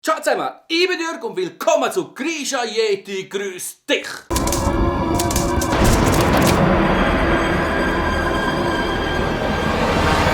Ciao zusammen, ich bin Jörg und willkommen zu Grisha Yeti Grüß dich!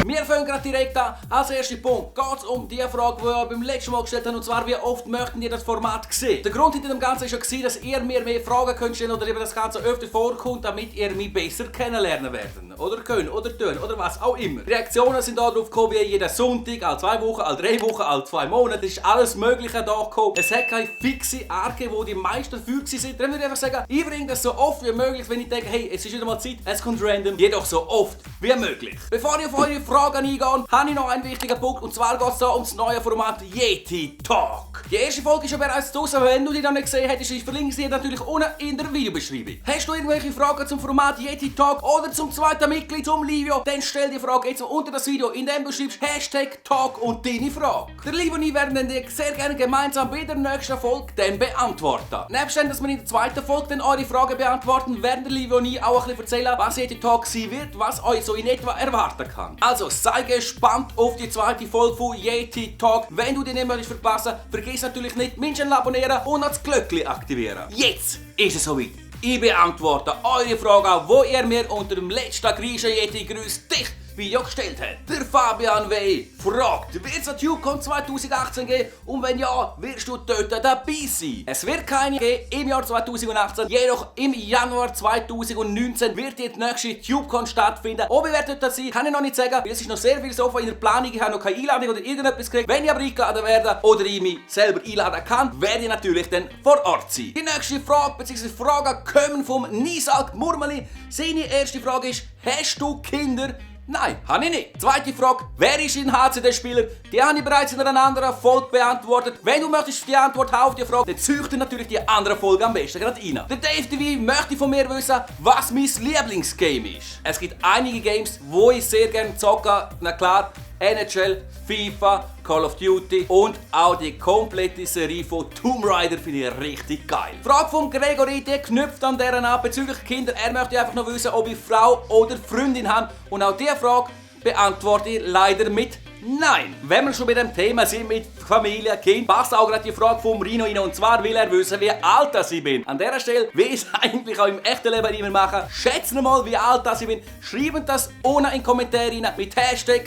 Wir fangen gerade direkt an. Als erster Punkt geht es um die Frage, die ich beim letzten Mal gestellt habe, und zwar, wie oft möchten ihr das Format sehen? Der Grund hinter dem Ganzen war ja, dass ihr mir mehr Fragen könnt stellen oder eben das Ganze öfter vorkommt, damit ihr mich besser kennenlernen werdet. Oder können, oder tun, oder was auch immer. Reaktionen sind darauf gekommen, wie jeden Sonntag, alle 2 Wochen, alle 3 Wochen, alle 2 Monate. Es ist alles Mögliche da gekommen. Es hat keine fixe Art gegeben, wo die meisten für sind. Dann würde ich einfach sagen, ich bringe das so oft wie möglich, wenn ich denke, hey, es ist wieder mal Zeit, es kommt random, jedoch so oft wie möglich. Bevor ich auf eure Fragen eingehe, habe ich noch einen wichtigen Punkt, und zwar geht es hier um das neue Format Yeti Talk. Die erste Folge ist ja bereits draußen, wenn du die noch nicht gesehen hättest, ich verlinke sie natürlich unten in der Videobeschreibung. Hast du irgendwelche Fragen zum Format Yeti Talk oder zum zweiten Mitglied, zum Livio, dann stell die Frage jetzt unter das Video, indem du schreibst #Talk und deine Frage. Der Livio und ich werden dann sehr gerne gemeinsam bei der nächsten Folge dann beantworten. Nebst dem, dass wir in der zweiten Folge dann eure Fragen beantworten, werden der Livio und ich auch ein bisschen erzählen, was Yeti Talk sein wird, was euch so in etwa erwarten kann. Also sei gespannt auf die zweite Folge von Yeti Talk. Wenn du die nicht mehr verpassen willst, vergiss natürlich nicht, Menschen abonnieren und das Glöckchen aktivieren. Jetzt ist es soweit. Ich beantworte eure Fragen, die ihr mir unter dem letzten Grisha Yeti Grüß dich Video gestellt habt. Der Fabian W. fragt, wird es ein TubeCon 2018 geben und wenn ja, wirst du dort dabei sein? Es wird keine geben im Jahr 2018, jedoch im Januar 2019 wird die nächste TubeCon stattfinden. Ob ich werde dort sein, kann ich noch nicht sagen, weil es ist noch sehr viel so in der Planung, ich habe noch keine Einladung oder irgendetwas gekriegt. Wenn ich aber eingeladen werde oder ich mich selber einladen kann, werde ich natürlich dann vor Ort sein. Die nächste Frage bzw. Fragen kommen vom Nisalk Murmeli. Seine erste Frage ist, hast du Kinder? Nein, habe ich nicht. Zweite Frage, wer ist ein HCD-Spieler? Die habe ich bereits in einer anderen Folge beantwortet. Wenn du möchtest die Antwort haben auf die Frage, dann züchte natürlich die andere Folge am besten gerade rein. Der Dave TV möchte von mir wissen, was mein Lieblingsgame ist. Es gibt einige Games, wo ich sehr gerne zocke. Na klar, NHL, FIFA, Call of Duty und auch die komplette Serie von Tomb Raider finde ich richtig geil. Die Frage von Gregory, die knüpft an deren an bezüglich Kinder. Er möchte einfach noch wissen, ob ich Frau oder Freundin habe. Und auch diese Frage beantworte ich leider mit Nein. Wenn wir schon bei dem Thema sind mit Familie, Kind, passt auch gerade die Frage vom Rino rein. Und zwar will er wissen, wie alt ich bin. An dieser Stelle, wie ich es eigentlich auch im echten Leben immer mache, schätzen mal, wie alt ich bin. Schreiben das unten in die Kommentare rein mit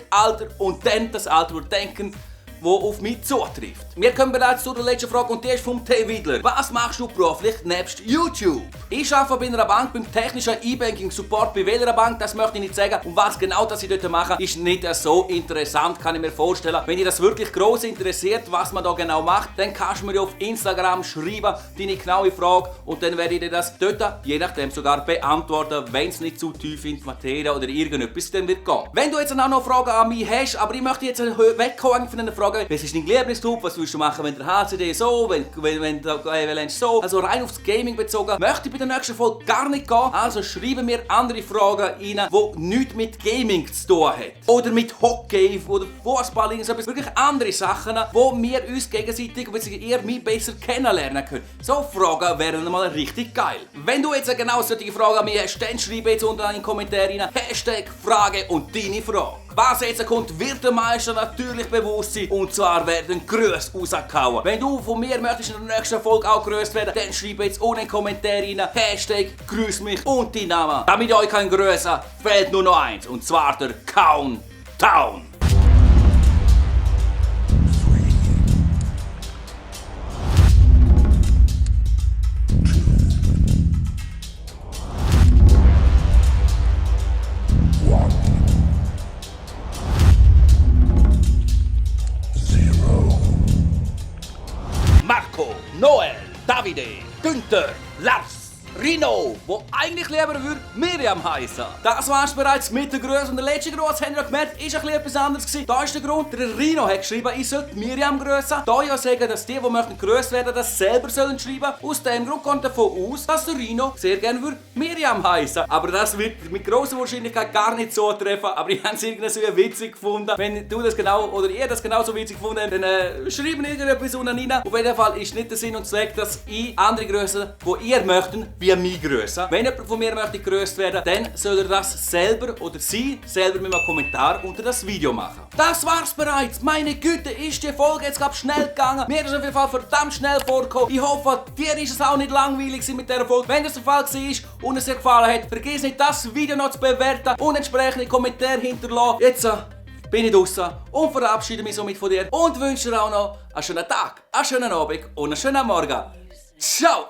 #Alter und dann das Alter, wo denken, wo auf mich zutrifft. Wir kommen bereits zu der letzten Frage und die ist vom T. Widler. Was machst du beruflich nebst YouTube? Ich arbeite bei einer Bank beim technischen E-Banking-Support. Bei welcher Bank, das möchte ich nicht sagen. Und was genau das ich dort mache, ist nicht so interessant, kann ich mir vorstellen. Wenn dich das wirklich gross interessiert, was man da genau macht, dann kannst du mir auf Instagram schreiben, deine genaue Frage, und dann werde ich dir das dort, je nachdem sogar beantworten, wenn es nicht zu tief in die Materie oder irgendetwas dann wird gehen. Wenn du jetzt auch noch Fragen an mich hast, aber ich möchte jetzt wegkommen von einer Frage, was ist dein Lieblingstube, was willst du machen, wenn der HCD so, wenn der Avalanche so. Also rein aufs Gaming bezogen, möchte ich bei der nächsten Folge gar nicht gehen. Also schreiben mir andere Fragen rein, die nichts mit Gaming zu tun haben. Oder mit Hockey oder Fußball, irgendwas. Wirklich andere Sachen, wo wir uns gegenseitig, bzw. ihr mich besser kennenlernen könnt. So Fragen wären mal richtig geil. Wenn du jetzt genau solche Fragen an mich hast, dann schreibe jetzt unten in die Kommentare rein #Frage und deine Frage. Was jetzt kommt, wird der Meister natürlich bewusst sein. Und zwar werden Grüße rausgehauen. Wenn du von mir möchtest in der nächsten Folge auch grüßt werden, dann schreib jetzt unten in die Kommentare rein #Grüß mich und dein Name. Damit ich euch kann grüßen, fehlt nur noch eins. Und zwar der Countdown. Marco, Noel, Davide, Günther, Lars, Rino, wo eigentlich lieber würde Miriam heißen. Das war's bereits mit der Größe. Und der letzte Gruß, habt ihr gemerkt, ist ein bisschen etwas anderes gewesen. Da ist der Grund, der Rino hat geschrieben, ich sollte Miriam grüßen. Da ja sagen, dass die möchten grüßt werden, das selber sollen schreiben. Aus dem Grund kommt davon aus, dass der Rino sehr gerne würde Miriam heißen. Aber das wird mit grosser Wahrscheinlichkeit gar nicht so treffen. Aber ich habe es irgendwie so witzig gefunden. Wenn du das genau oder ihr das genauso witzig gefunden habt, dann schreiben irgendetwas unten rein. Auf jeden Fall ist nicht der Sinn und Zweck, dass ich andere grüße, die ihr möchten, wie wie mich grüßen. Wenn jemand von mir möchte gegrüßt werden, dann soll er das selber oder sie selber mit einem Kommentar unter das Video machen. Das war's bereits. Meine Güte, ist die Folge jetzt schnell gegangen. Mir ist auf jeden Fall verdammt schnell vorgekommen. Ich hoffe, dir ist es auch nicht langweilig mit dieser Folge. Wenn das der Fall war und es dir gefallen hat, vergiss nicht, das Video noch zu bewerten und entsprechende Kommentare hinterlassen. Jetzt bin ich draußen und verabschiede mich somit von dir und wünsche dir auch noch einen schönen Tag, einen schönen Abend und einen schönen Morgen. Ciao!